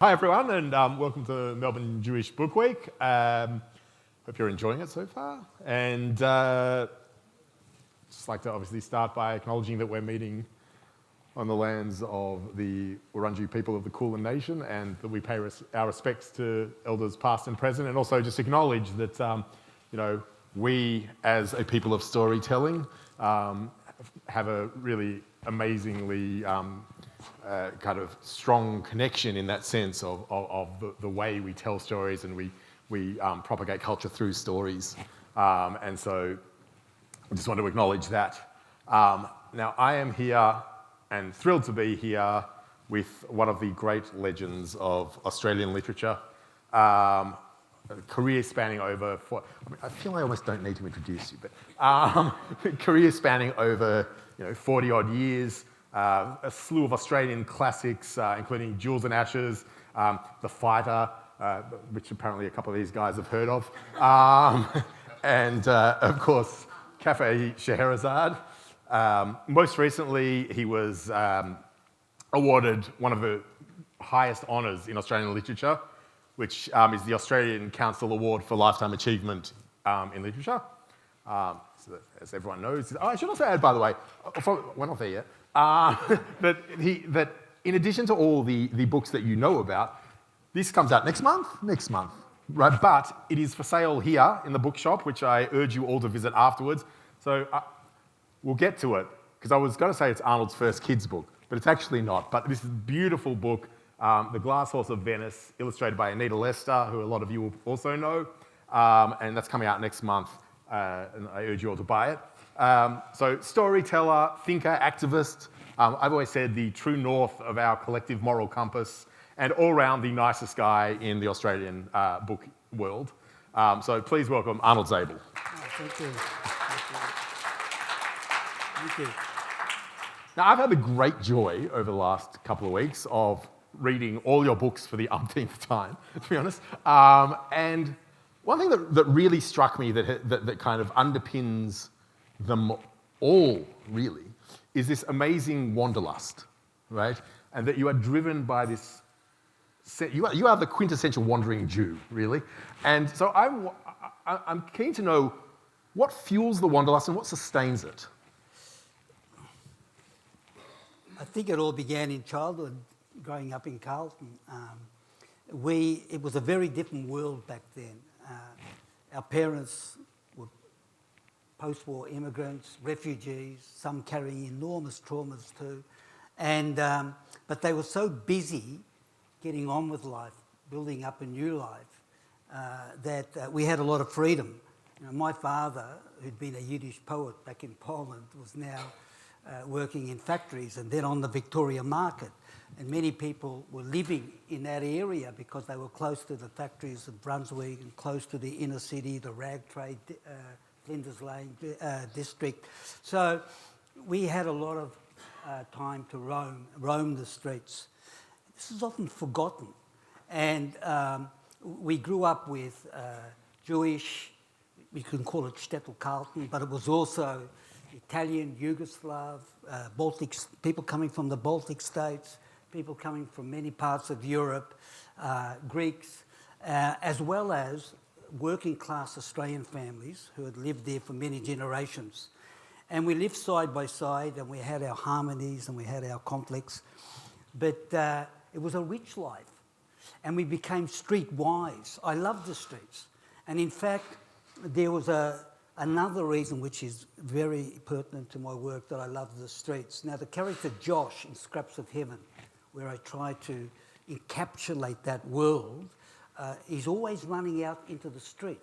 Hi everyone, and welcome to Melbourne Jewish Book Week. Hope you're enjoying it so far. And just like to obviously start by acknowledging that we're meeting on the lands of the Wurundjeri people of the Kulin Nation, and that we pay our respects to elders past and present, and also just acknowledge that we as a people of storytelling have a really amazingly kind of strong connection in that sense of the way we tell stories, and we propagate culture through stories. And so I just want to acknowledge that. Now I am here and thrilled to be here with one of the great legends of Australian literature, a career spanning over, I feel I almost don't need to introduce you, but career spanning over 40 odd years, a slew of Australian classics, including Jewels and Ashes, The Fighter, which apparently a couple of these guys have heard of, and of course, Cafe Scheherazade. Most recently, he was awarded one of the highest honours in Australian literature, which is the Australian Council Award for Lifetime Achievement in Literature. So as everyone knows, I should also add, by the way, we're not there yet, that in addition to all the books that you know about, this comes out next month, right? But it is for sale here in the bookshop, which I urge you all to visit afterwards. So we'll get to it, because I was going to say it's Arnold's first kids' book, but it's actually not. But this is a beautiful book, The Glass Horse of Venice, illustrated by Anita Lester, who a lot of you will also know, and that's coming out next month, and I urge you all to buy it. So storyteller, thinker, activist, I've always said the true north of our collective moral compass, and all round the nicest guy in the Australian book world. So please welcome Arnold Zable. Oh, thank you. Thank you. Now, I've had the great joy over the last couple of weeks of reading all your books for the umpteenth time, to be honest. And one thing that really struck me that kind of underpins them all, really, is this amazing wanderlust, right? And that you are driven by this, you are the quintessential wandering Jew, really. And so I'm keen to know what fuels the wanderlust and what sustains it. I think it all began in childhood, growing up in Carlton. It was a very different world back then. Our parents were post-war immigrants, refugees, some carrying enormous traumas too. And, but they were so busy getting on with life, building up a new life, that we had a lot of freedom. My father, who'd been a Yiddish poet back in Poland, was now working in factories and then on the Victoria market. And many people were living in that area because they were close to the factories of Brunswick and close to the inner city, the rag trade, Flinders Lane district. So we had a lot of time to roam the streets. This is often forgotten. And we grew up with Jewish, we can call it shtetl Carlton, but it was also Italian, Yugoslav, Baltics, people coming from the Baltic states, people coming from many parts of Europe, Greeks, as well as working class Australian families who had lived there for many generations. And we lived side by side, and we had our harmonies and we had our conflicts, but it was a rich life. And we became street wise. I loved the streets. And in fact, there was another reason which is very pertinent to my work, that I love the streets. Now, the character Josh in Scraps of Heaven, where I try to encapsulate that world, is always running out into the street.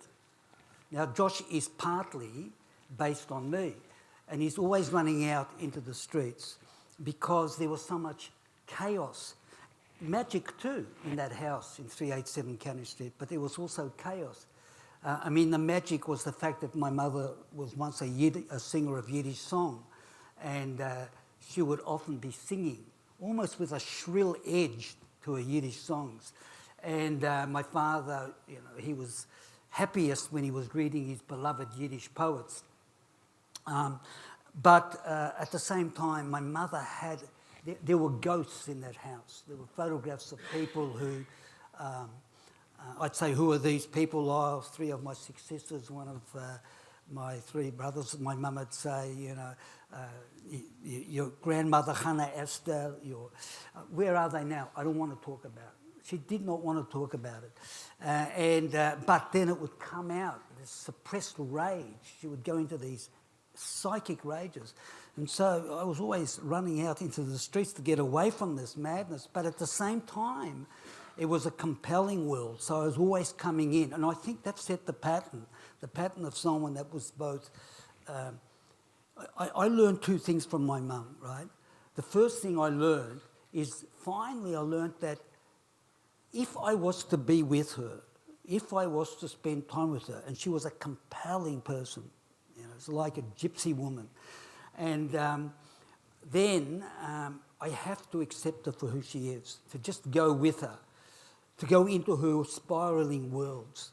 Now, Josh is partly based on me, and he's always running out into the streets because there was so much chaos. Magic too in that house in 387 Cannon Street, but there was also chaos. The magic was the fact that my mother was once a singer of Yiddish song, and she would often be singing, almost with a shrill edge to her Yiddish songs. And my father, he was happiest when he was reading his beloved Yiddish poets. But at the same time, my mother had there were ghosts in that house. There were photographs of people who, I'd say, who are these people? Oh, 3 of my 6 sisters, 1 of my 3 brothers. My mum would say, you know, your grandmother, Hannah Esther, where are they now? I don't want to talk about it. She did not want to talk about it. But then it would come out, this suppressed rage. She would go into these psychic rages. And so I was always running out into the streets to get away from this madness. But at the same time, it was a compelling world. So I was always coming in. And I think that set the pattern of someone that was both... I learned 2 things from my mum, right? The first thing I learned is finally I learned that if I was to be with her, if I was to spend time with her, and she was a compelling person, you know, it's like a gypsy woman, and then I have to accept her for who she is, to just go with her, to go into her spiralling worlds,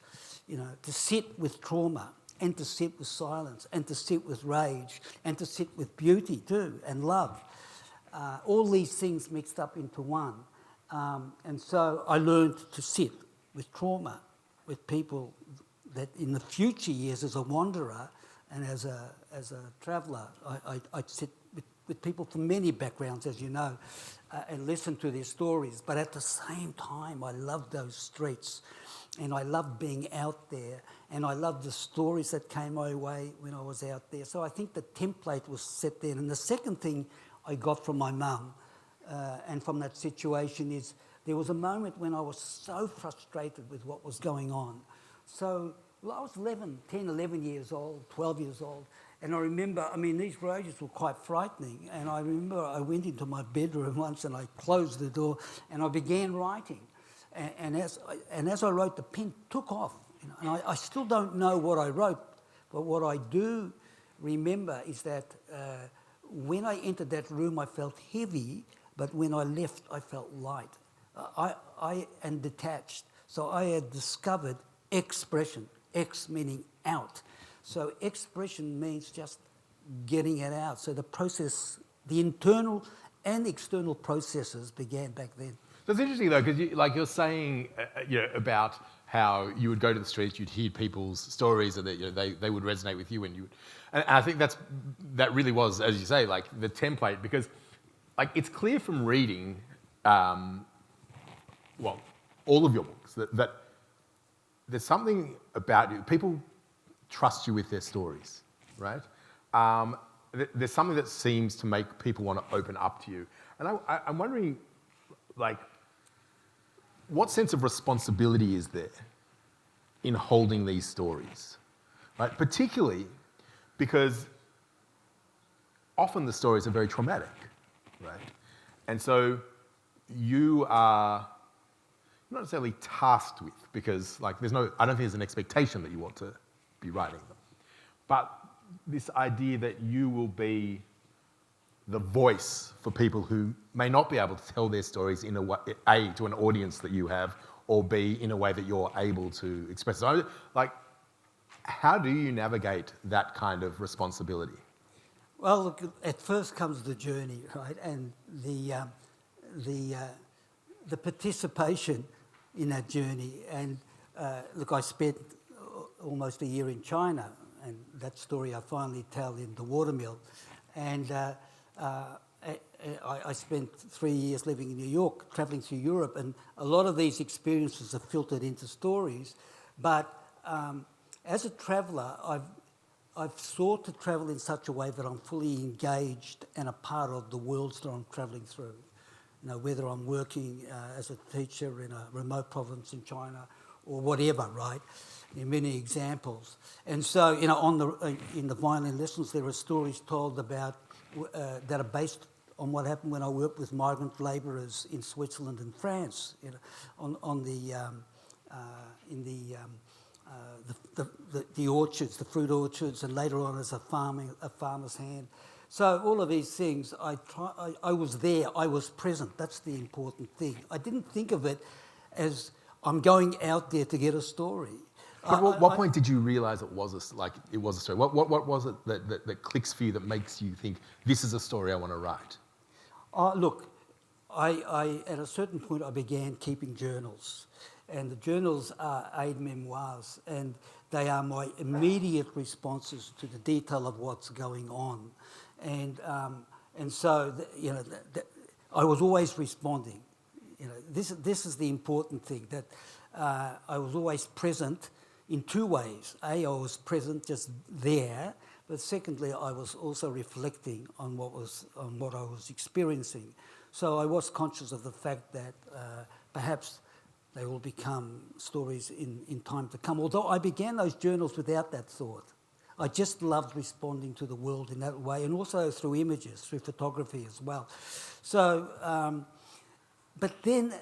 you know, to sit with trauma, and to sit with silence, and to sit with rage, and to sit with beauty too, and love. All these things mixed up into one. And so I learned to sit with trauma, with people that in the future years as a wanderer and as a traveller, I'd sit with people from many backgrounds, as you know, and listen to their stories. But at the same time, I loved those streets, and I loved being out there, and I loved the stories that came my way when I was out there. So I think the template was set there. And the second thing I got from my mum and from that situation is there was a moment when I was so frustrated with what was going on. So I was 11 years old, 12 years old. And I remember, these rages were quite frightening. And I remember I went into my bedroom once and I closed the door and I began writing. And as I wrote, the pen took off. You know, and I still don't know what I wrote, but what I do remember is that when I entered that room, I felt heavy, but when I left, I felt light. I am detached. So I had discovered expression, X meaning out. So expression means just getting it out. So the process, the internal and external processes began back then. That's interesting though, because you're saying about how you would go to the streets, you'd hear people's stories, and that they would resonate with you, and I think that really was, as you say, like the template, because like it's clear from reading, all of your books that there's something about you. People trust you with their stories, right? There's something that seems to make people want to open up to you, and I'm wondering, like, what sense of responsibility is there in holding these stories, right? Particularly because often the stories are very traumatic, right? And so you are not necessarily tasked with, because like I don't think there's an expectation that you want to be writing them, but this idea that you will be the voice for people who may not be able to tell their stories in a way, A, to an audience that you have, or B, in a way that you're able to express. So, like, how do you navigate that kind of responsibility? Well, look, at first comes the journey, right, and the participation in that journey. And look, I spent almost a year in China, and that story I finally tell in The Watermill, and I spent 3 years living in New York, travelling through Europe, and a lot of these experiences are filtered into stories. But as a traveller, I've sought to travel in such a way that I'm fully engaged and a part of the worlds that I'm travelling through. You know, whether I'm working as a teacher in a remote province in China or whatever, right? There are many examples. And so, you know, in the violin lessons, there are stories told about that are based on what happened when I worked with migrant labourers in Switzerland and France, you know, the orchards, the fruit orchards, and later on as a farmer's hand. So all of these things, I was there, I was present. That's the important thing. I didn't think of it as I'm going out there to get a story. But what point did you realise it was a story? What was it that clicks for you that makes you think, this is a story I want to write? Look, I at a certain point I began keeping journals, and the journals are aid memoirs, and they are my immediate responses to the detail of what's going on, and so I was always responding. This is the important thing, that I was always present in two ways. I was present, just there, but secondly, I was also reflecting on what I was experiencing. So I was conscious of the fact that perhaps they will become stories in time to come. Although I began those journals without that thought. I just loved responding to the world in that way, and also through images, through photography as well. So, but then,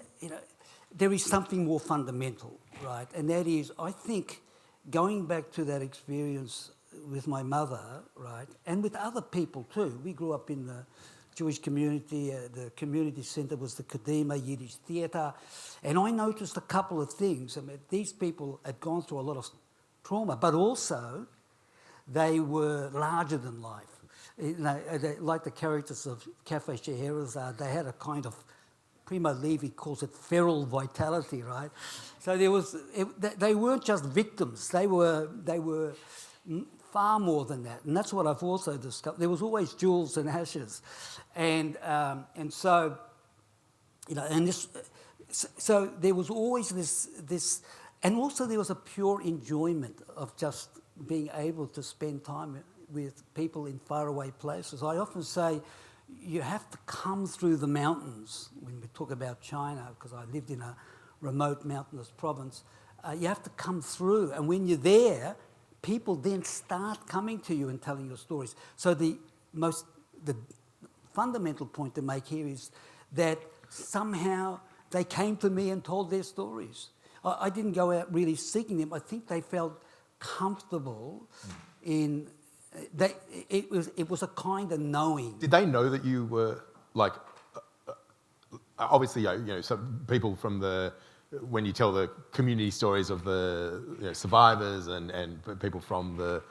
there is something more fundamental, right? And that is, I think, going back to that experience with my mother, right, and with other people too. We grew up in the Jewish community. The community centre was the Kadima Yiddish Theatre. And I noticed a couple of things. I mean, these people had gone through a lot of trauma, but also they were larger than life. Like the characters of Cafe Scheherazade, they had a kind of, Primo Levi calls it feral vitality, right? So they weren't just victims. They were far more than that, and that's what I've also discovered. There was always jewels and ashes, and so so there was always this, and also there was a pure enjoyment of just being able to spend time with people in faraway places. I often say, you have to come through the mountains when we talk about China, because I lived in a remote mountainous province. You have to come through, and when you're there, people then start coming to you and telling your stories. So the fundamental point to make here is that somehow they came to me and told their stories. I didn't go out really seeking them. I think they felt comfortable in that. It was a kind of knowing. Did they know that you were like? Obviously, some people from when you tell the community stories of the survivors and people from the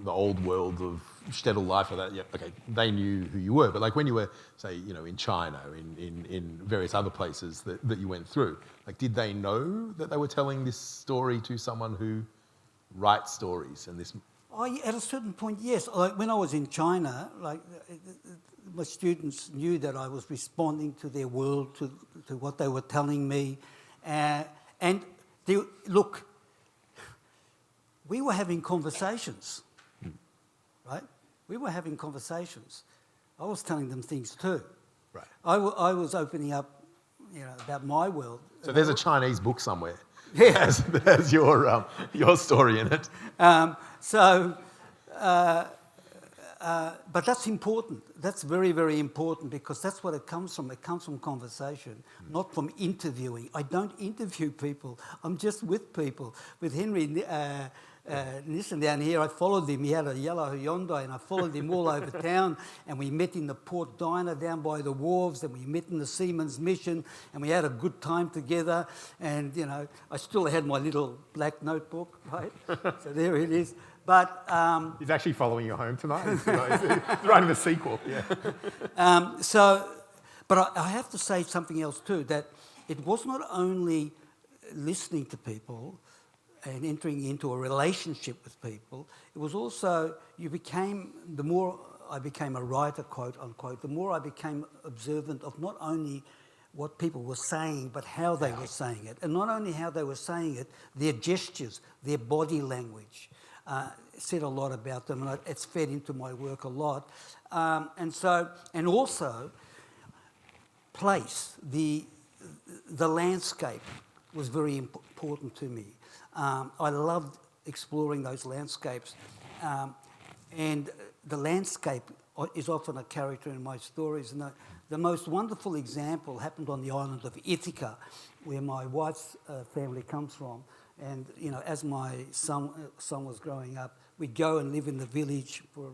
old world of shtetl life or that, okay, they knew who you were. But like when you were, say, in China, in various other places that you went through, like did they know that they were telling this story to someone who writes stories and this? At a certain point, yes. Like when I was in China, like my students knew that I was responding to their world, to what they were telling me, and look, we were having conversations, right? We were having conversations. I was telling them things too. Right. I was opening up, about my world. So there's a Chinese book somewhere. Yeah, there's your story in it. But that's important. That's very, very important, because that's what it comes from. It comes from conversation, not from interviewing. I don't interview people. I'm just with people. With Henry Nissen down here, I followed him. He had a yellow Hyundai, and I followed him all over town. And we met in the Port Diner down by the wharves, and we met in the Seamen's Mission, and we had a good time together. And, I still had my little black notebook, right? So there it is. But he's actually following you home tonight. He's writing the sequel. Yeah. But I have to say something else too. That it was not only listening to people and entering into a relationship with people. It was also the more I became a writer, quote unquote, the more I became observant of not only what people were saying, but how they were saying it, and not only how they were saying it, their gestures, their body language. Said a lot about them, and it's fed into my work a lot. And also, place, the landscape was very important to me. I loved exploring those landscapes, and the landscape is often a character in my stories. And the most wonderful example happened on the island of Ithaca, where my wife's family comes from. And, as my son was growing up, we'd go and live in the village for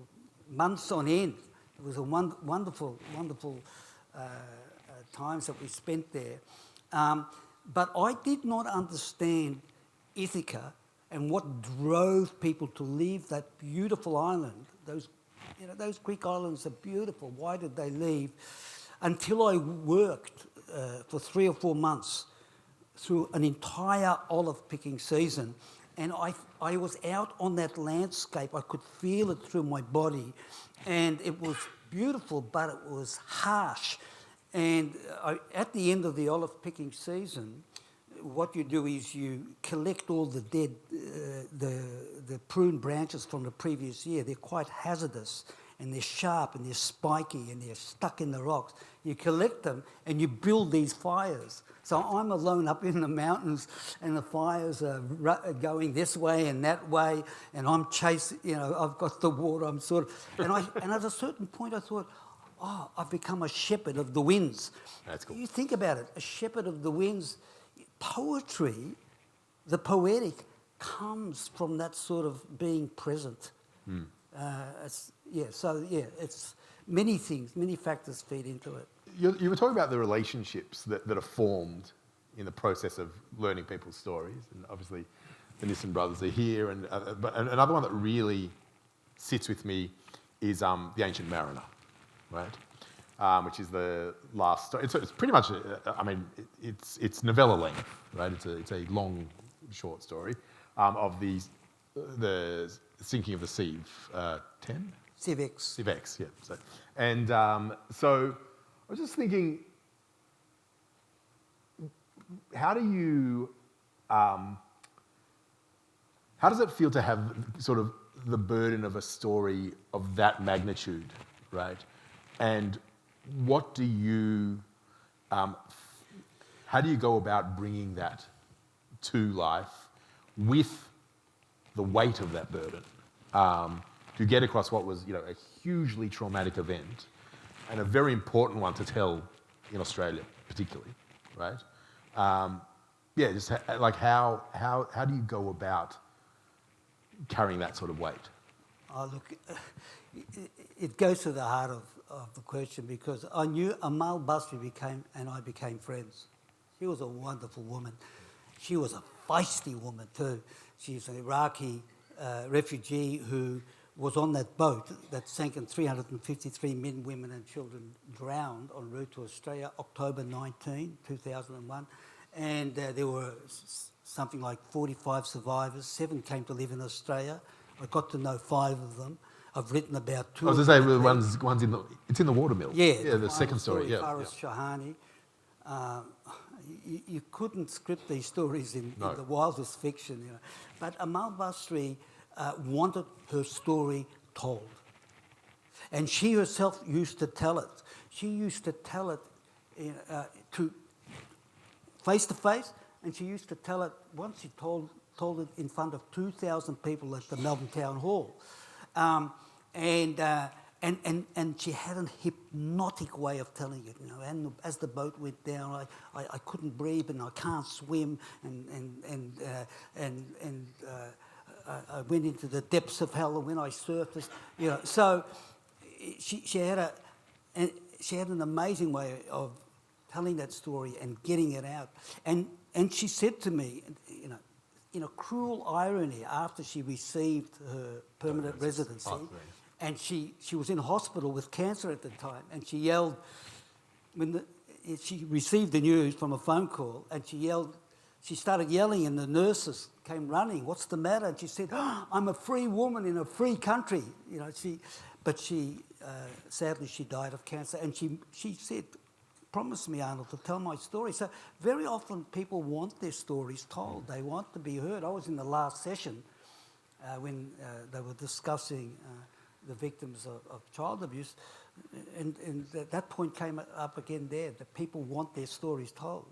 months on end. It was a wonderful times that we spent there. But I did not understand Ithaca and what drove people to leave that beautiful island, those You know, those Greek islands are beautiful. Why did they leave? Until I worked for 3 or 4 months through an entire olive picking season, and I was out on that landscape. I could feel it through my body, and it was beautiful, but it was harsh. And at the end of the olive picking season, what you do is you collect all the dead, the prune branches from the previous year. They're quite hazardous, and they're sharp, and they're spiky, and they're stuck in the rocks. You collect them, and you build these fires. So I'm alone up in the mountains, and the fires are going this way and that way, and I'm chasing, you know, I've got the water, I'm sort of... And at a certain point I thought, oh, I've become a shepherd of the winds. That's cool. You think about it, a shepherd of the winds. Poetry, the poetic, comes from that sort of being present. It's many things, many factors feed into it. You were talking about the relationships that are formed in the process of learning people's stories, and obviously the Nissen brothers are here, but another one that really sits with me is The Ancient Mariner, right? Which is the last story. It's pretty much, it's novella length, right? It's a long, short story of the sinking of the Sieve 10? Civex. Civex, yeah. So I was just thinking, how does it feel to have sort of the burden of a story of that magnitude, right? And what do you, how do you go about bringing that to life with the weight of that burden to get across what was, you know, a hugely traumatic event and a very important one to tell in Australia, particularly, right? Like how do you go about carrying that sort of weight? Oh, look, it goes to the heart of the question, because I knew Amal Basri and I became friends. She was a wonderful woman. She was a feisty woman too. She's an Iraqi refugee who was on that boat that sank, and 353 men, women and children drowned en route to Australia, October 19, 2001. And there were something like 45 survivors. 7 came to live in Australia. I got to know 5 of them. I've written about 2 I was of going them. to say, one's in the watermill. Yeah, the second story. Yeah, Faris Shahani. You couldn't script these stories in the wildest fiction, you know. But Amal Basri wanted her story told, and she herself used to tell it. She used to tell it to face to face, and she used to tell it once. She told it in front of 2,000 people at the Melbourne Town Hall. And she had a hypnotic way of telling it, you know. And as the boat went down, I couldn't breathe, and I can't swim, and I went into the depths of hell, and when I surfaced, you know. So she had an amazing way of telling that story and getting it out. And she said to me, you know, in a cruel irony, after she received her permanent residency, and she was in hospital with cancer at the time, and she yelled, she received the news from a phone call, and she started yelling, and the nurses came running. What's the matter? And she said, oh, I'm a free woman in a free country. You know, sadly she died of cancer, and she said, promise me, Arnold, to tell my story. So very often people want their stories told. They want to be heard. I was in the last session when they were discussing the victims of child abuse, and that point came up again there, that people want their stories told.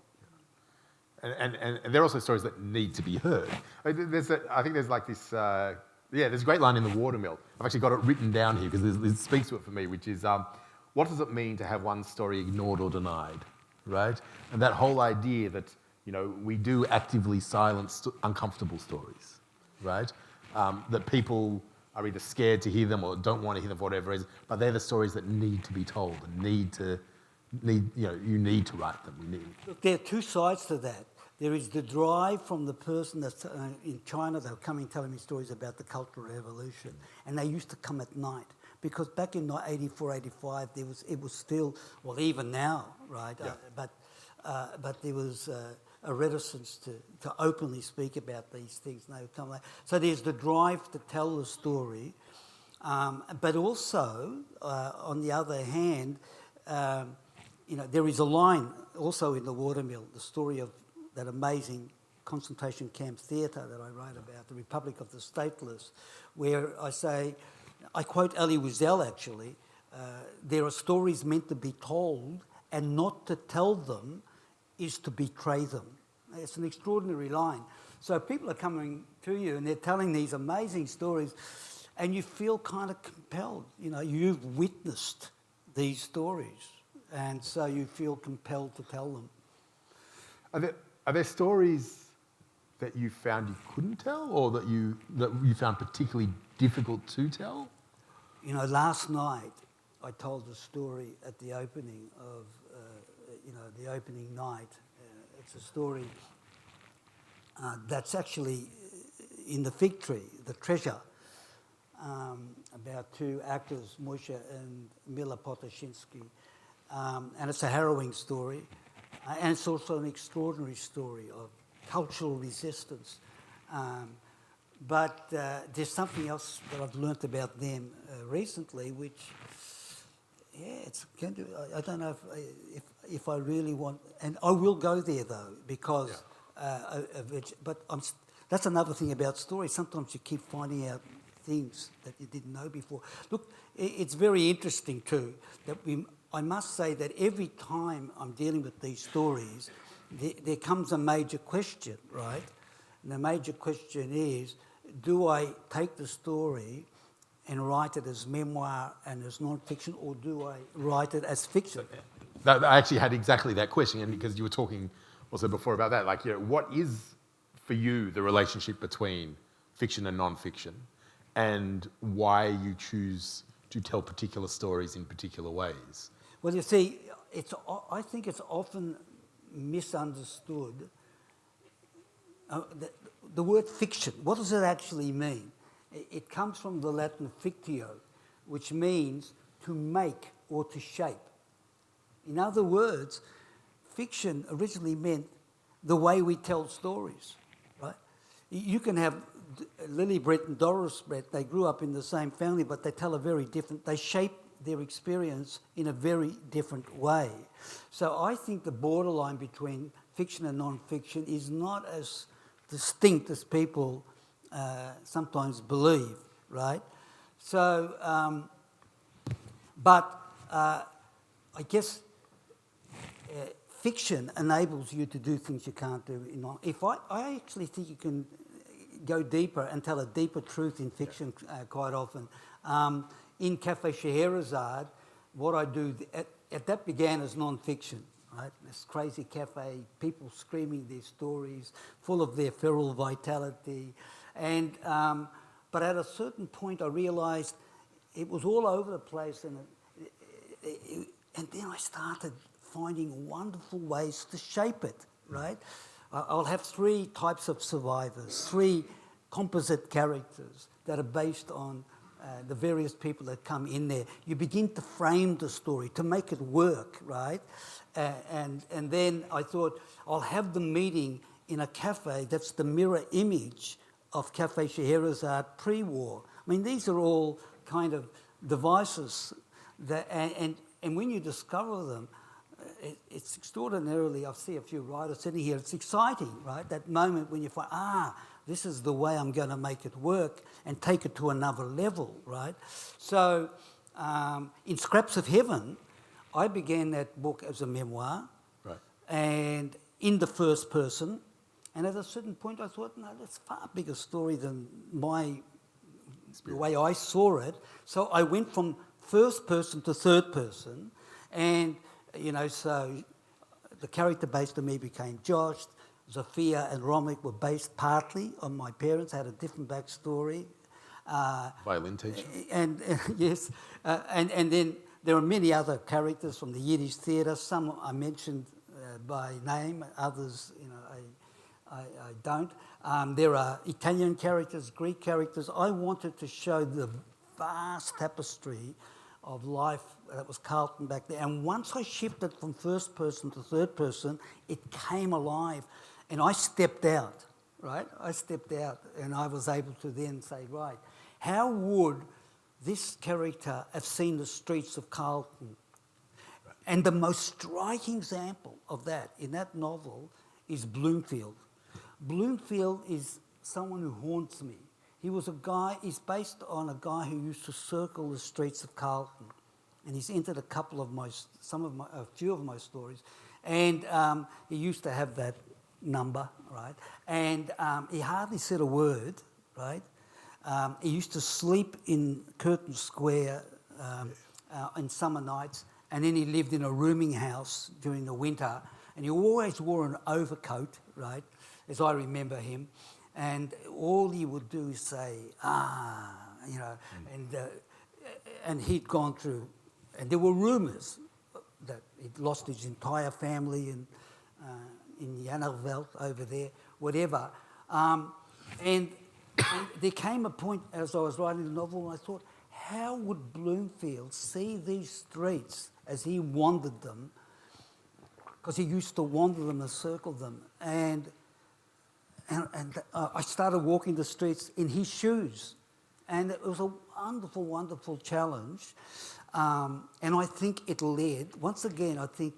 And there are also stories that need to be heard. I think there's like this, there's a great line in The Watermill. I've actually got it written down here because it speaks to it for me, which is, what does it mean to have one story ignored or denied, right? And that whole idea that, you know, we do actively silence uncomfortable stories, right? That people are either scared to hear them or don't want to hear them for whatever reason, but they're the stories that need to be told and you need to write them. Look, there are 2 sides to that. There is the drive from the person that's in China. They were coming telling me stories about the Cultural Revolution, and they used to come at night. because back in 84, 85, it was still, well, even now, right? Yeah. But there was a reticence to openly speak about these things. So there's the drive to tell the story, but also, on the other hand, there is a line also in The Watermill, the story of that amazing concentration camp theatre that I wrote about, the Republic of the Stateless, where I quote Elie Wiesel actually, there are stories meant to be told, and not to tell them is to betray them. It's an extraordinary line. So people are coming to you and they're telling these amazing stories, and you feel kind of compelled. You've witnessed these stories, and so you feel compelled to tell them. Are there stories that you found you couldn't tell, or that you found particularly difficult to tell? Last night I told a story at the opening of, the opening night. It's a story that's actually in The Fig Tree, The Treasure, about two actors, Moisha and Mila Potoshinsky. And it's a harrowing story. And it's also an extraordinary story of cultural resistance. But there's something else that I've learnt about them recently, which, I don't know if I really want, and I will go there though, because, that's another thing about stories. Sometimes you keep finding out things that you didn't know before. Look, it's very interesting too, that I must say that every time I'm dealing with these stories, there comes a major question, right? And the major question is, do I take the story and write it as memoir and as non-fiction, or do I write it as fiction? I actually had exactly that question, and because you were talking also before about that, what is for you the relationship between fiction and non-fiction, and why you choose to tell particular stories in particular ways? Well, you see, I think it's often misunderstood. The word fiction, what does it actually mean? It comes from the Latin fictio, which means to make or to shape. In other words, fiction originally meant the way we tell stories, right? You can have Lily Brett and Doris Brett, they grew up in the same family, but they shape their experience in a very different way. So I think the borderline between fiction and non-fiction is not as distinct as people sometimes believe, right? So, I guess fiction enables you to do things you can't do in non. I actually think you can go deeper and tell a deeper truth in fiction quite often. In Cafe Scheherazade, what I do, that began as non-fiction, right? This crazy cafe, people screaming their stories, full of their feral vitality. And, but at a certain point I realised it was all over the place, and then I started finding wonderful ways to shape it, right? I'll have three types of survivors, three composite characters that are based on the various people that come in there. You begin to frame the story, to make it work, right? And then I thought, I'll have them meeting in a cafe that's the mirror image of Cafe Scheherazade pre-war. I mean, these are all kind of devices that, and when you discover them, it's extraordinarily, I see a few writers sitting here, it's exciting, right? That moment when you find, this is the way I'm going to make it work and take it to another level, right? So in Scraps of Heaven, I began that book as a memoir, Right. and in the first person, and at a certain point I thought, no, that's a far bigger story than the way I saw it. So I went from first person to third person, and so the character based on me became Josh. Zofia and Romick were based partly on my parents, had a different backstory. Violin teacher. And yes, and then there are many other characters from the Yiddish theatre. Some I mentioned by name, others, I don't. There are Italian characters, Greek characters. I wanted to show the vast tapestry of life that was Carlton back there. And once I shifted from first person to third person, it came alive. And I stepped out, right? I stepped out and I was able to then say, right, how would this character have seen the streets of Carlton? And the most striking example of that in that novel is Bloomfield. Bloomfield is someone who haunts me. He was a guy, he's based on a guy who used to circle the streets of Carlton. And he's entered a few of my stories. And he used to have that number, right? And he hardly said a word, right? He used to sleep in Curtin Square in summer nights, and then he lived in a rooming house during the winter, and he always wore an overcoat, right, as I remember him, and all he would do is say, you know, and he'd gone through, and there were rumours that he'd lost his entire family in Jannerveld over there, whatever. And there came a point as I was writing the novel and I thought, how would Bloomfield see these streets as he wandered them? Because he used to wander them and circle them. And I started walking the streets in his shoes. And it was a wonderful, wonderful challenge. And I think it led, once again, I think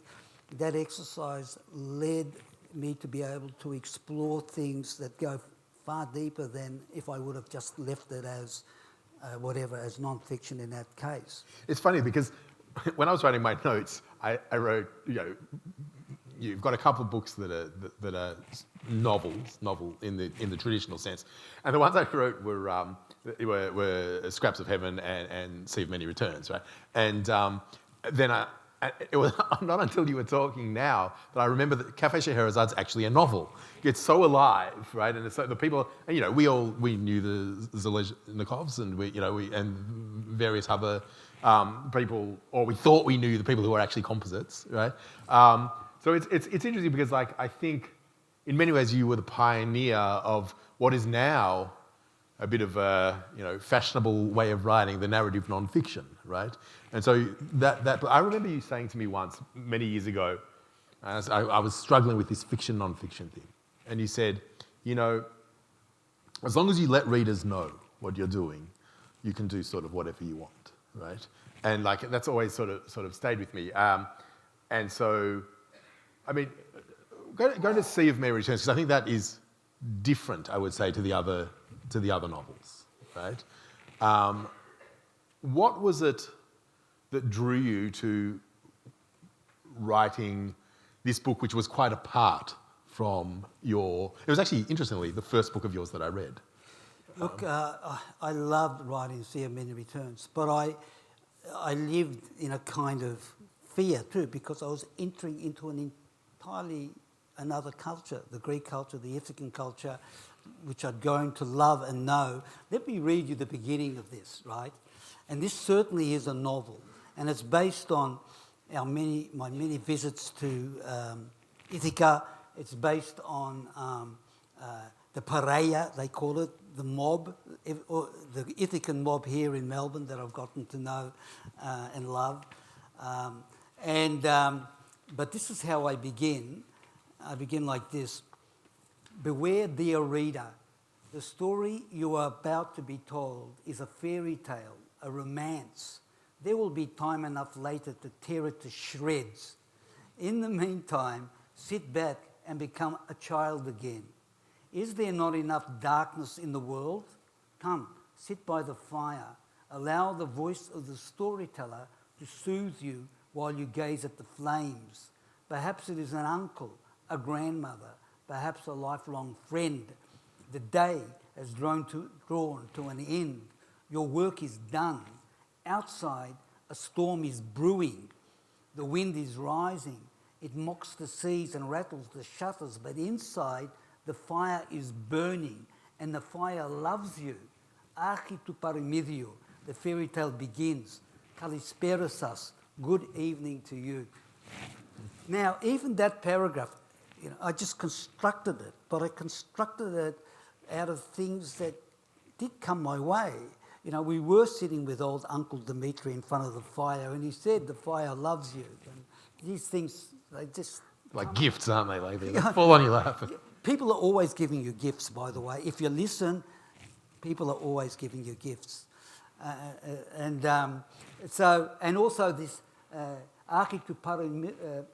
that exercise led me to be able to explore things that go far deeper than if I would have just left it as as non-fiction in that case. It's funny because when I was writing my notes, I wrote, you know, you've got a couple of books that are novel in the traditional sense, and the ones I wrote were Scraps of Heaven and Sea of Many Returns, right? And then it was not until you were talking now that I remember that Café Scheherazade's actually a novel. It's so alive, right? And it's so the people, and, you know, we knew the Zalezhnikovs and and various other people, or we thought we knew the people who were actually composites, right? So it's interesting because, like, I think in many ways you were the pioneer of what is now a bit of a fashionable way of writing, the narrative non-fiction, right? And so that I remember you saying to me once, many years ago, as I was struggling with this fiction non-fiction thing, and you said, as long as you let readers know what you're doing, you can do sort of whatever you want, right? And like that's always sort of stayed with me. And so, I mean, going to Sea of Mary Returns, because I think that is different, I would say, to the other novels, right? What was it that drew you to writing this book, which was quite apart from it was actually, interestingly, the first book of yours that I read. Look, I loved writing Sea of Many Returns, but I lived in a kind of fear too, because I was entering into an entirely another culture, the Greek culture, the Ithacan culture, which I'd grown to love and know. Let me read you the beginning of this, right? And this certainly is a novel, and it's based on my many visits to Ithaca. It's based on the Pareia, they call it, the mob, or the Ithacan mob here in Melbourne that I've gotten to know and love. But this is how I begin. I begin like this. Beware, dear reader, the story you are about to be told is a fairy tale, a romance. There will be time enough later to tear it to shreds. In the meantime, sit back and become a child again. Is there not enough darkness in the world? Come, sit by the fire. Allow the voice of the storyteller to soothe you while you gaze at the flames. Perhaps it is an uncle, a grandmother, perhaps a lifelong friend. The day has drawn to an end. Your work is done. Outside, a storm is brewing. The wind is rising. It mocks the seas and rattles the shutters, but inside, the fire is burning, and the fire loves you. Archi tu parimithio, the fairy tale begins. Kalisperasas, good evening to you. Now, even that paragraph, I just constructed it, but I constructed it out of things that did come my way. you know, we were sitting with old Uncle Dimitri in front of the fire, and he said, the fire loves you. And these things, they just... Like gifts, aren't they? Like they fall on your lap. People are always giving you gifts, by the way. If you listen, people are always giving you gifts. And also this Archi tu paramithio,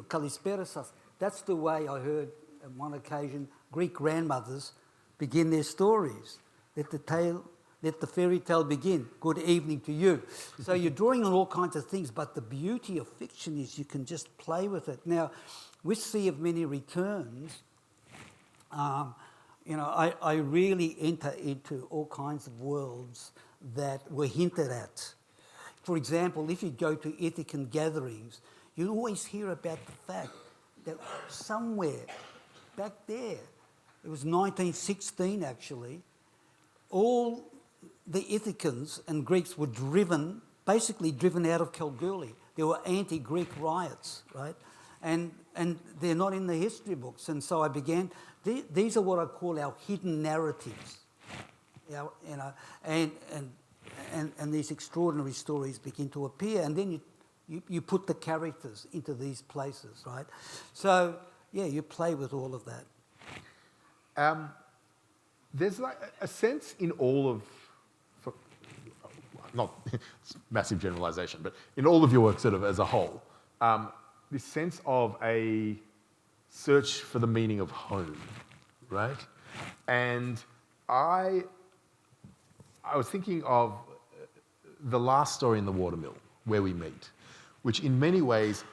kalisperasas. That's the way I heard on one occasion Greek grandmothers begin their stories. Let the fairy tale begin. Good evening to you. So you're drawing on all kinds of things, but the beauty of fiction is you can just play with it. Now, with Sea of Many Returns, you know, I really enter into all kinds of worlds that were hinted at. For example, if you go to Ithacan gatherings, you always hear about the fact that somewhere back there, it was 1916 actually, all the Ithacans and Greeks were basically driven out of Kalgoorlie. There were anti-Greek riots, right? And they're not in the history books. And so I began, these are what I call our hidden narratives. You know, and these extraordinary stories begin to appear. And then you put the characters into these places, right? So, yeah, you play with all of that. There's like a sense in all of, not massive generalisation, but in all of your work sort of as a whole, this sense of a search for the meaning of home, right? And I was thinking of the last story in The Watermill, Where We Meet, which in many ways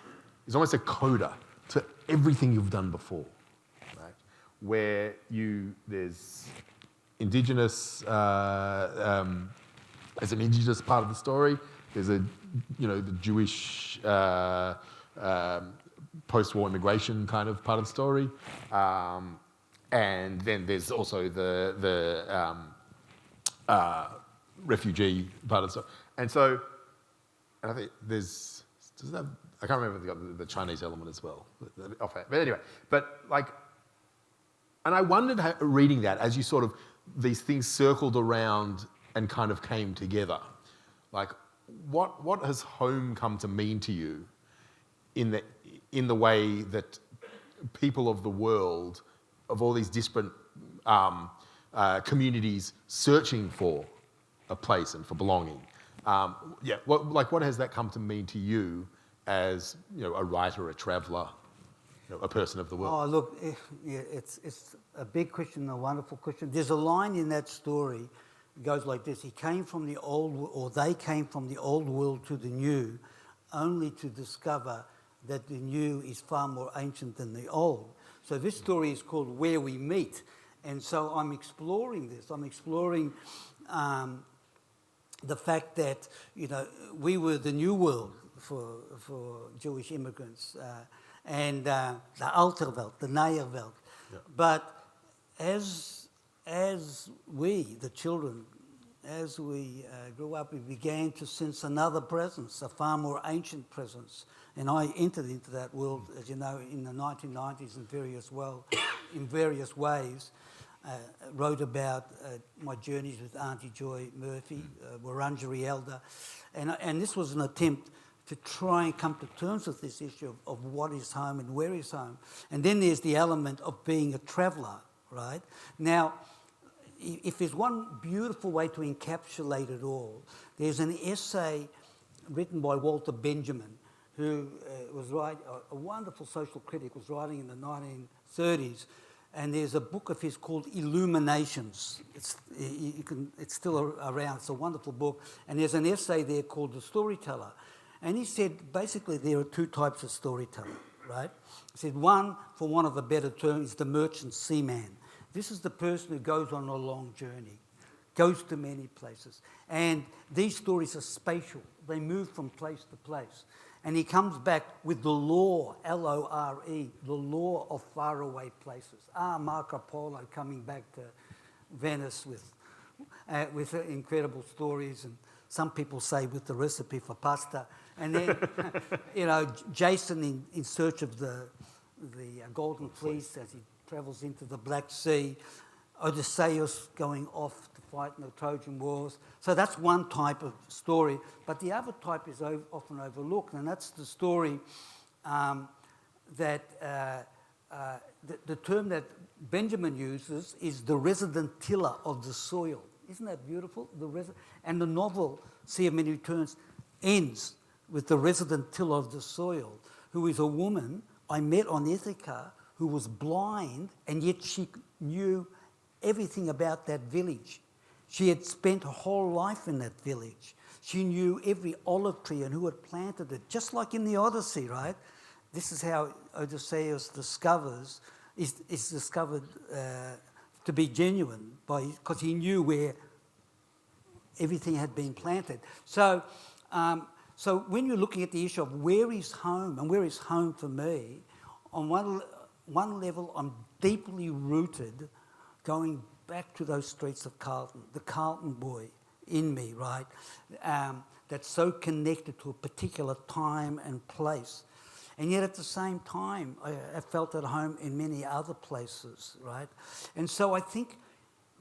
is almost a coda to everything you've done before, right? Where there's Indigenous, as an Indigenous part of the story, there's the Jewish post-war immigration kind of part of the story, and then there's also the refugee part of the story. And I think I can't remember the Chinese element as well, offhand. But anyway, and I wondered reading that as you sort of, these things circled around and kind of came together. Like, what has home come to mean to you in the way that people of the world, of all these disparate communities searching for a place and for belonging? What has that come to mean to you as, you know, a writer, a traveller, you know, a person of the world? Oh, look, it's a big question, a wonderful question. There's a line in that story. It goes like this: they came from the old world to the new, only to discover that the new is far more ancient than the old. So this story is called Where We Meet. And so I'm exploring this. I'm exploring the fact that, you know, we were the new world for Jewish immigrants, and the Alterwelt, the Nayerwelt. Yeah. But as we, the children, as we grew up, we began to sense another presence, a far more ancient presence. And I entered into that world, as you know, in the 1990s in various ways. Wrote about my journeys with Auntie Joy Murphy, Wurundjeri elder. And this was an attempt to try and come to terms with this issue of what is home and where is home. And then there's the element of being a traveller, right? Now, if there's one beautiful way to encapsulate it all, there's an essay written by Walter Benjamin, who was a wonderful social critic, was writing in the 1930s, and there's a book of his called Illuminations. It's still around. It's a wonderful book, and there's an essay there called The Storyteller, and he said basically there are two types of storyteller, right? He said one, for want of a better term, is the merchant seaman. This is the person who goes on a long journey, goes to many places, and these stories are spatial. They move from place to place. And he comes back with the lore, L-O-R-E, the lore of faraway places. Marco Polo coming back to Venice with incredible stories, and some people say with the recipe for pasta. And then, you know, Jason in search of the Golden Fleece as he travels into the Black Sea. Odysseus going off to fight in the Trojan Wars. So that's one type of story. But the other type is often overlooked, and that's the story that the term that Benjamin uses is the resident tiller of the soil. Isn't that beautiful? And the novel, Sea of Many Returns, ends with the resident tiller of the soil, who is a woman I met on Ithaca who was blind, and yet she knew everything about that village. She had spent her whole life in that village. She knew every olive tree and who had planted it, just like in the Odyssey, right? This is how Odysseus is discovered to be genuine, because he knew where everything had been planted. So when you're looking at the issue of where is home, and where is home for me, on one level I'm deeply rooted going back to those streets of Carlton, the Carlton boy in me, right? That's so connected to a particular time and place. And yet at the same time, I felt at home in many other places, right? And so I think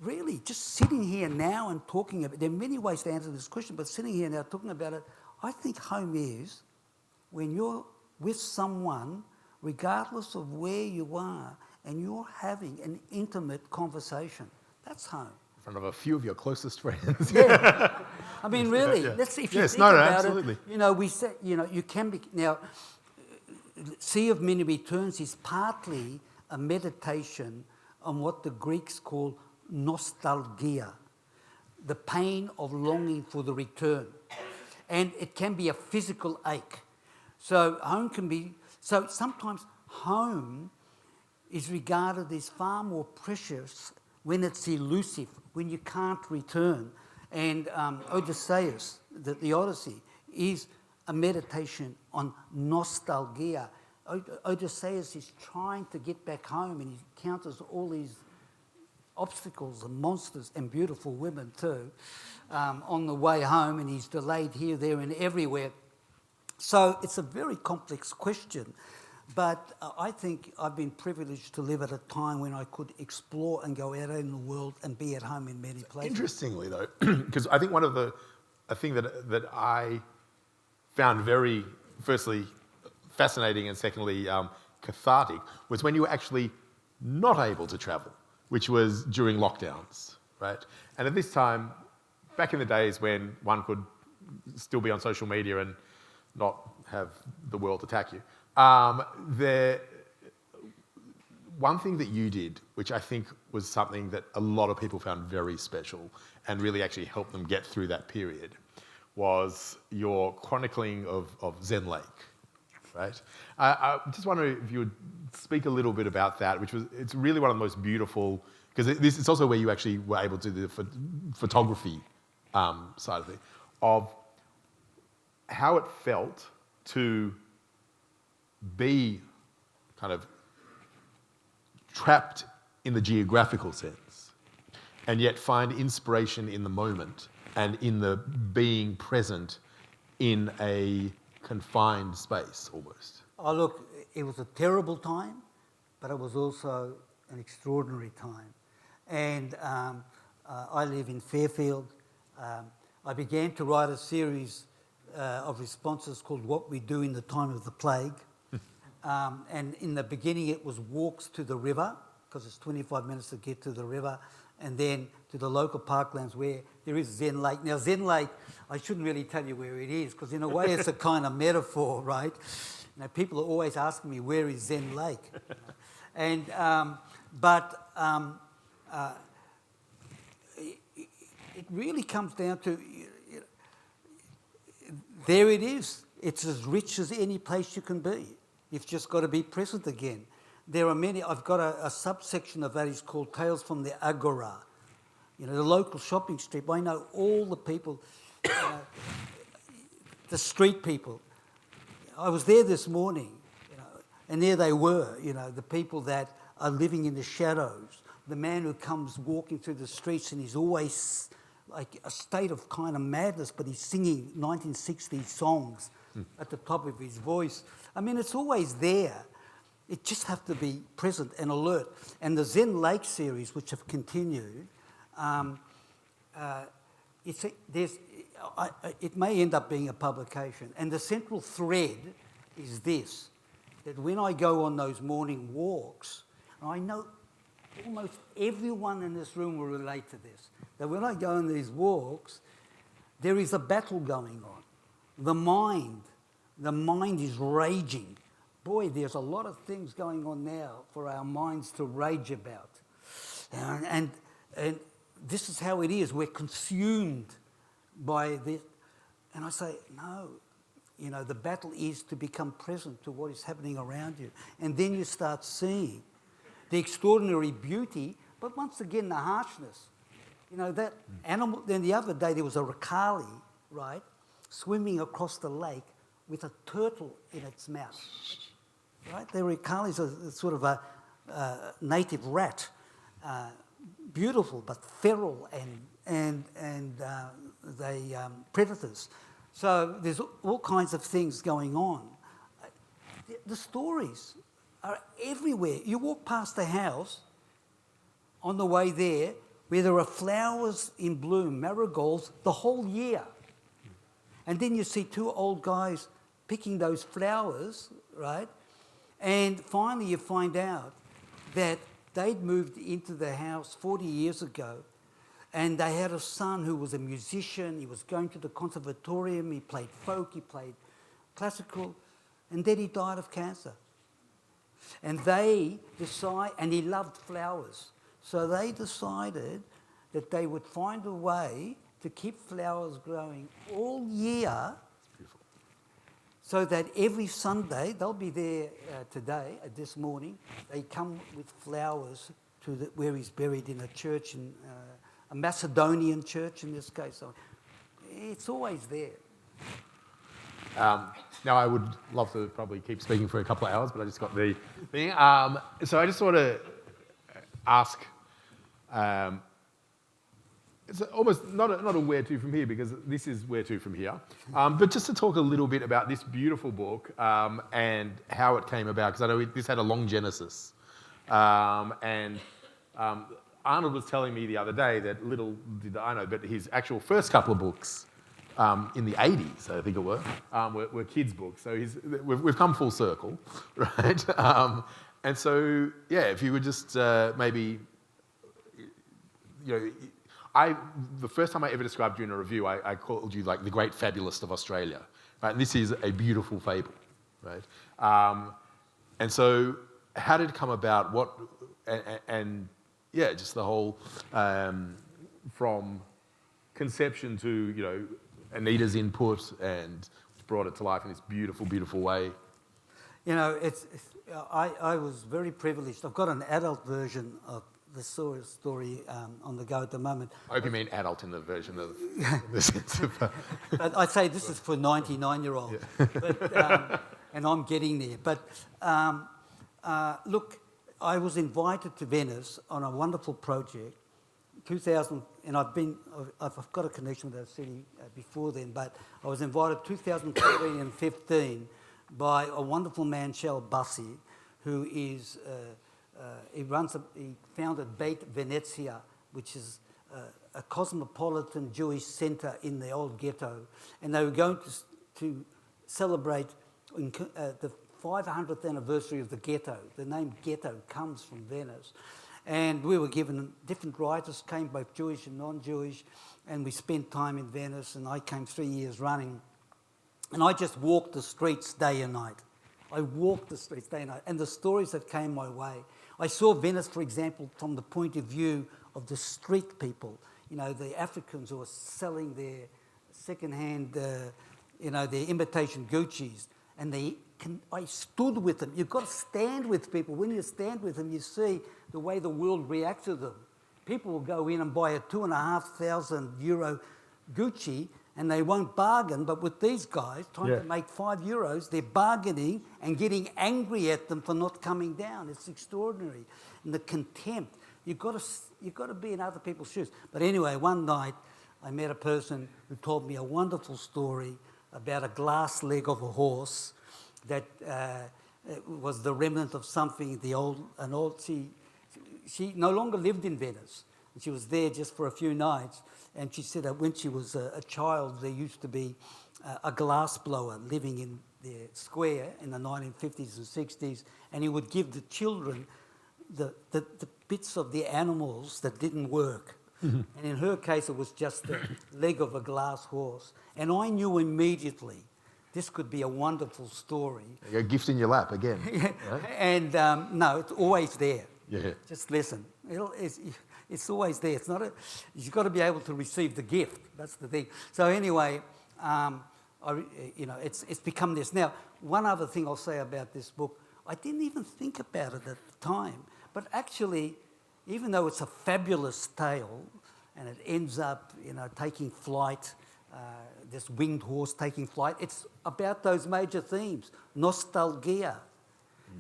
really just sitting here now and talking about, there are many ways to answer this question, but sitting here now talking about it, I think home is when you're with someone, regardless of where you are, and you're having an intimate conversation. That's home. In front of a few of your closest friends. Yeah. I mean, really, Yeah. if you think no, about absolutely. it, we say, you can be, now, Sea of Many Returns is partly a meditation on what the Greeks call nostalgia, the pain of longing for the return. And it can be a physical ache. So sometimes home is regarded as far more precious when it's elusive, when you can't return. And Odysseus, the Odyssey, is a meditation on nostalgia. Odysseus is trying to get back home, and he encounters all these obstacles and monsters and beautiful women too on the way home, and he's delayed here, there and everywhere. So it's a very complex question, but I think I've been privileged to live at a time when I could explore and go out in the world and be at home in many places. Interestingly though, because I think a thing that I found very, firstly, fascinating and secondly, cathartic, was when you were actually not able to travel, which was during lockdowns, right? And at this time, back in the days when one could still be on social media and not have the world attack you, one thing that you did, which I think was something that a lot of people found very special and really actually helped them get through that period, was your chronicling of Zen Lake, right? I just wonder if you would speak a little bit about that, it's really one of the most beautiful, because it's also where you actually were able to do the photography side of it, of how it felt to be kind of trapped in the geographical sense and yet find inspiration in the moment and in the being present in a confined space almost. Oh, look, it was a terrible time, but it was also an extraordinary time. And I live in Fairfield. I began to write a series of responses called What We Do in the Time of the Plague. And in the beginning it was walks to the river, because it's 25 minutes to get to the river, and then to the local parklands where there is Zen Lake. Now Zen Lake, I shouldn't really tell you where it is, because in a way it's a kind of metaphor, right? People are always asking me, where is Zen Lake? And it really comes down to, there it is. It's as rich as any place you can be. You've just got to be present again. There are many, I've got a subsection of that is called Tales from the Agora. The local shopping strip. I know all the people, the street people. I was there this morning, and there they were, the people that are living in the shadows. The man who comes walking through the streets and he's always like a state of kind of madness, but he's singing 1960s songs at the top of his voice. I mean, it's always there. It just have to be present and alert. And the Zen Lake series, which have continued, it may end up being a publication. And the central thread is this, that when I go on those morning walks, and I know almost everyone in this room will relate to this, that when I go on these walks, there is a battle going on. The mind is raging. Boy, there's a lot of things going on now for our minds to rage about. And this is how it is. We're consumed by this. And I say, no, the battle is to become present to what is happening around you. And then you start seeing the extraordinary beauty, but once again, the harshness. That animal. Then the other day, there was a rakali, right, swimming across the lake with a turtle in its mouth. Right? The rakali is a sort of a native rat, beautiful but feral and they predators. So there's all kinds of things going on. The stories are everywhere. You walk past the house on the way there, where there are flowers in bloom, marigolds, the whole year. And then you see two old guys picking those flowers, right? And finally you find out that they'd moved into the house 40 years ago, and they had a son who was a musician. He was going to the conservatorium, he played folk, he played classical, and then he died of cancer. And they decide, and he loved flowers. So they decided that they would find a way to keep flowers growing all year, so that every Sunday, they'll be there today, this morning, they come with flowers to where he's buried in a church, in a Macedonian church in this case. So it's always there. Now, I would love to probably keep speaking for a couple of hours, but I just got the thing. So I just want to ask, it's almost not a where to from here, because this is where to from here, but just to talk a little bit about this beautiful book and how it came about, because I know this had a long genesis. And Arnold was telling me the other day that little did I know, but his actual first couple of books in the 80s, I think it were kids' books. So we've come full circle, right? And so, yeah, if you would just maybe, the first time I ever described you in a review, I called you like the great fabulist of Australia, right? And this is a beautiful fable, right? And so, how did it come about? And yeah, just the whole from conception to Anita's input, and brought it to life in this beautiful, beautiful way. I was very privileged. I've got an adult version of the story on the go at the moment. I hope you mean adult in the version of the sense of... But I'd say this is for 99-year-olds, yeah. And I'm getting there. But look, I was invited to Venice on a wonderful project, 2000, and I've got a connection with that city before then, but I was invited 2014 and 15 by a wonderful man, Shel Bussi, who is... he founded Beit Venezia, which is a cosmopolitan Jewish centre in the old ghetto, and they were going to celebrate the 500th anniversary of the ghetto. The name ghetto comes from Venice, and we were given different writers came, both Jewish and non-Jewish, and we spent time in Venice. And I came 3 years running, and I just walked the streets day and night. I walked the streets day and night, and the stories that came my way. I saw Venice, for example, from the point of view of the street people, the Africans who are selling their second-hand, their imitation Gucci's, and I stood with them. You've got to stand with people. When you stand with them, you see the way the world reacts to them. People will go in and buy a €2,500 Gucci, and they won't bargain, but with these guys trying to make €5, they're bargaining and getting angry at them for not coming down. It's extraordinary. And the contempt, you've got to be in other people's shoes. But anyway, one night I met a person who told me a wonderful story about a glass leg of a horse that was the remnant of something. She no longer lived in Venice. She was there just for a few nights, and she said that when she was a child, there used to be a glass blower living in the square in the 1950s and 60s, and he would give the children the bits of the animals that didn't work. And in her case, it was just the leg of a glass horse. And I knew immediately this could be a wonderful story. A gift in your lap again. Right? And no, it's always there. Yeah. Just listen. It's always there. It's not you've got to be able to receive the gift. That's the thing. So anyway, it's become this. Now, one other thing I'll say about this book, I didn't even think about it at the time, but actually, even though it's a fabulous tale and it ends up, taking flight, this winged horse taking flight, it's about those major themes. Nostalgia.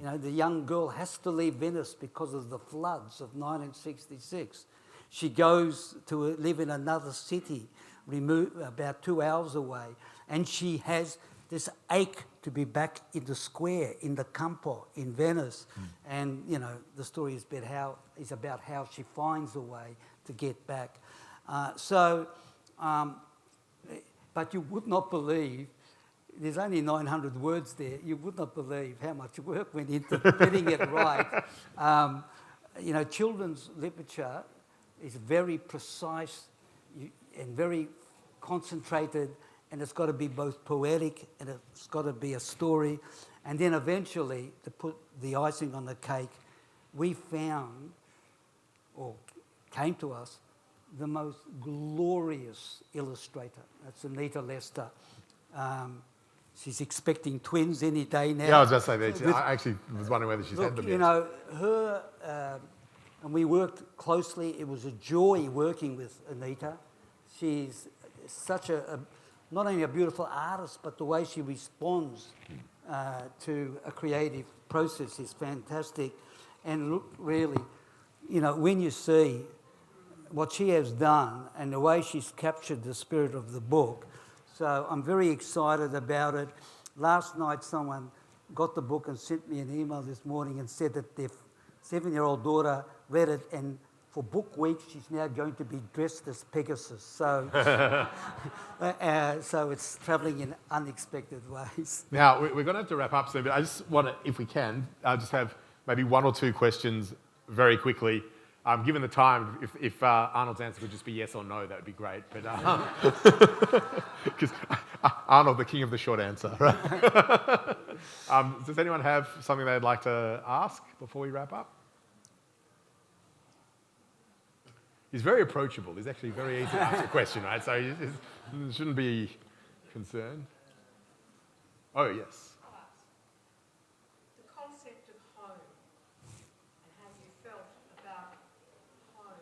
The young girl has to leave Venice because of the floods of 1966. She goes to live in another city, about 2 hours away, and she has this ache to be back in the square, in the Campo, in Venice. And, the story is about how she finds a way to get back. But you would not believe, there's only 900 words there, you would not believe how much work went into getting it right. Children's literature is very precise and very concentrated, and it's got to be both poetic and it's got to be a story. And then eventually, to put the icing on the cake, we found, or came to us, the most glorious illustrator. That's Anita Lester. She's expecting twins any day now. Yeah, I was just saying that. I actually was wondering whether she's had them yet. Her, and we worked closely. It was a joy working with Anita. She's such not only a beautiful artist, but the way she responds to a creative process is fantastic. And look, really, when you see what she has done and the way she's captured the spirit of the book, so I'm very excited about it. Last night, someone got the book and sent me an email this morning and said that their 7-year-old daughter read it, and for book week, she's now going to be dressed as Pegasus. So, so it's travelling in unexpected ways. Now, we're going to have to wrap up soon, but I just want to, if we can, just have maybe 1 or 2 questions very quickly. Given the time, if Arnold's answer would just be yes or no, that would be great. But because Arnold, the king of the short answer, right? Does anyone have something they'd like to ask before we wrap up? He's very approachable. He's actually very easy to ask a question, right? So you shouldn't be concerned. Oh, yes. The concept of home and how you felt about home,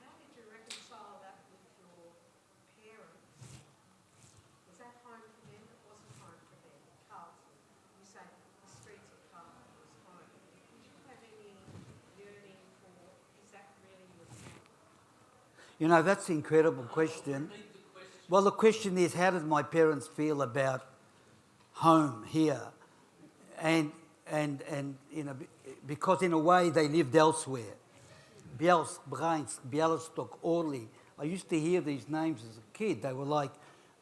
how did you reconcile that with your parents? Was that home for them? It wasn't home for them. Carlton, you say the streets of Carlton was home. Did you have any yearning for, is that really your home? That's an incredible question. Well, the question is, how did my parents feel about home here? And because in a way they lived elsewhere. Bielsk, Bryansk, Bialystok, Orly. I used to hear these names as a kid. They were like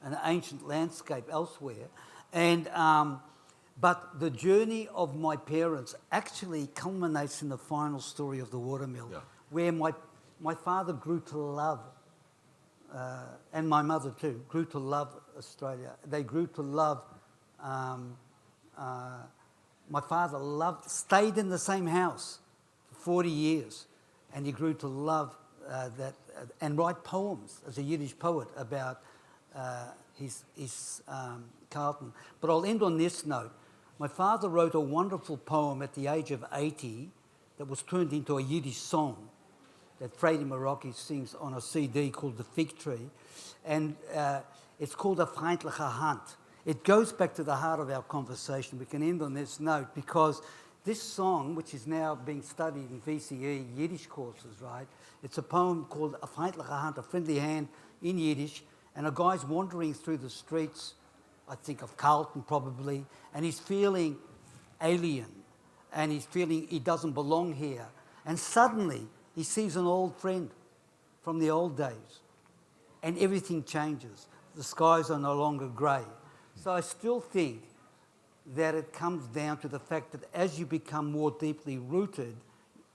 an ancient landscape elsewhere. And but the journey of my parents actually culminates in the final story of the watermill, where my father grew to love, and my mother too, grew to love Australia. They grew to love, my father stayed in the same house for 40 years, and he grew to love that and write poems as a Yiddish poet about his Carlton. But I'll end on this note. My father wrote a wonderful poem at the age of 80 that was turned into a Yiddish song that Freddie Meraki sings on a CD called The Fig Tree. And it's called A Freundliche Hand. It goes back to the heart of our conversation. We can end on this note because this song, which is now being studied in VCE Yiddish courses, right? It's a poem called A Freundliche Hand, a friendly hand in Yiddish. And a guy's wandering through the streets, I think of Carlton probably, and he's feeling alien and he's feeling he doesn't belong here. And suddenly he sees an old friend from the old days and everything changes. The skies are no longer grey. So I still think that it comes down to the fact that as you become more deeply rooted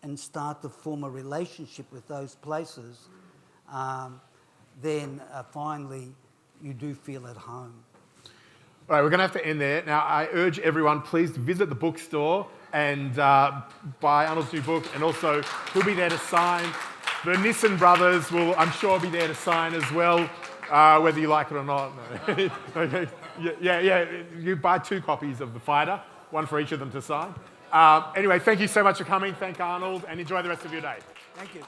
and start to form a relationship with those places, then finally you do feel at home. All right, we're going to have to end there. Now, I urge everyone, please visit the bookstore and buy Arnold's new book, and also he'll be there to sign. The Nissen brothers will, I'm sure, be there to sign as well, whether you like it or not. No. Okay. Yeah. You buy 2 copies of The Fighter, one for each of them to sign. Anyway, thank you so much for coming. Thank Arnold, and enjoy the rest of your day. Thank you.